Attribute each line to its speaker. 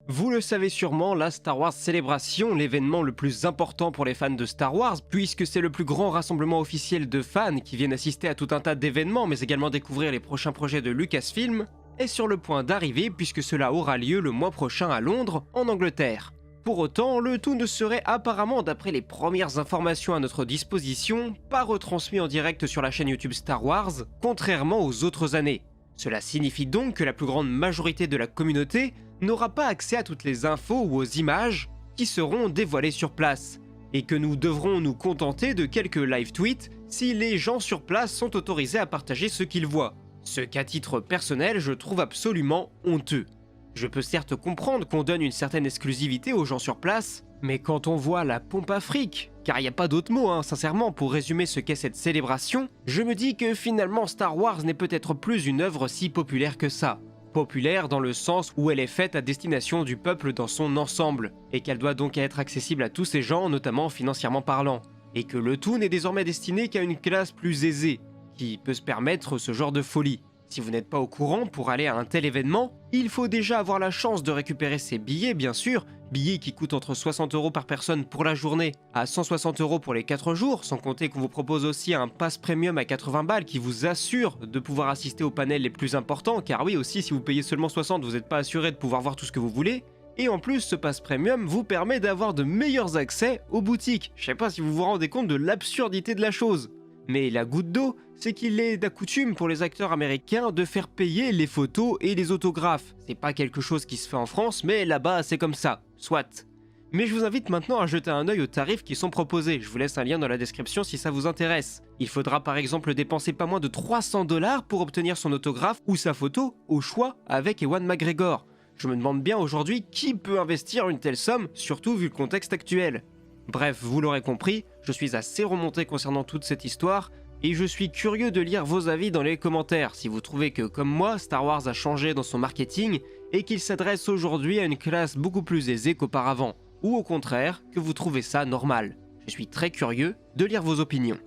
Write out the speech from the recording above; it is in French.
Speaker 1: Vous le savez sûrement, la Star Wars Célébration, l'événement le plus important pour les fans de Star Wars, puisque c'est le plus grand rassemblement officiel de fans qui viennent assister à tout un tas d'événements, mais également découvrir les prochains projets de Lucasfilm, est sur le point d'arriver puisque cela aura lieu le mois prochain à Londres, en Angleterre. Pour autant, le tout ne serait apparemment, d'après les premières informations à notre disposition, pas retransmis en direct sur la chaîne YouTube Star Wars, contrairement aux autres années. Cela signifie donc que la plus grande majorité de la communauté n'aura pas accès à toutes les infos ou aux images qui seront dévoilées sur place, et que nous devrons nous contenter de quelques live tweets si les gens sur place sont autorisés à partager ce qu'ils voient. Ce qu'à titre personnel je trouve absolument honteux. Je peux certes comprendre qu'on donne une certaine exclusivité aux gens sur place, mais quand on voit la pompe à fric, car il n'y a pas d'autre mot sincèrement pour résumer ce qu'est cette célébration, je me dis que finalement Star Wars n'est peut-être plus une œuvre si populaire que ça. Populaire dans le sens où elle est faite à destination du peuple dans son ensemble, et qu'elle doit donc être accessible à tous ces gens, notamment financièrement parlant, et que le tout n'est désormais destiné qu'à une classe plus aisée, qui peut se permettre ce genre de folie. Si vous n'êtes pas au courant, pour aller à un tel événement, il faut déjà avoir la chance de récupérer ses billets bien sûr, billets qui coûtent entre 60 € par personne pour la journée, à 160 € pour les 4 jours, sans compter qu'on vous propose aussi un pass premium à 80 balles qui vous assure de pouvoir assister aux panels les plus importants, car oui aussi si vous payez seulement 60, vous n'êtes pas assuré de pouvoir voir tout ce que vous voulez. Et en plus, ce pass premium vous permet d'avoir de meilleurs accès aux boutiques. Je sais pas si vous vous rendez compte de l'absurdité de la chose. Mais la goutte d'eau, c'est qu'il est d'accoutume pour les acteurs américains de faire payer les photos et les autographes. C'est pas quelque chose qui se fait en France, mais là-bas c'est comme ça, soit. Mais je vous invite maintenant à jeter un œil aux tarifs qui sont proposés, je vous laisse un lien dans la description si ça vous intéresse. Il faudra par exemple dépenser pas moins de 300 $ pour obtenir son autographe ou sa photo, au choix, avec Ewan McGregor. Je me demande bien aujourd'hui qui peut investir une telle somme, surtout vu le contexte actuel. Bref, vous l'aurez compris, je suis assez remonté concernant toute cette histoire, et je suis curieux de lire vos avis dans les commentaires si vous trouvez que, comme moi, Star Wars a changé dans son marketing et qu'il s'adresse aujourd'hui à une classe beaucoup plus aisée qu'auparavant, ou au contraire, que vous trouvez ça normal. Je suis très curieux de lire vos opinions.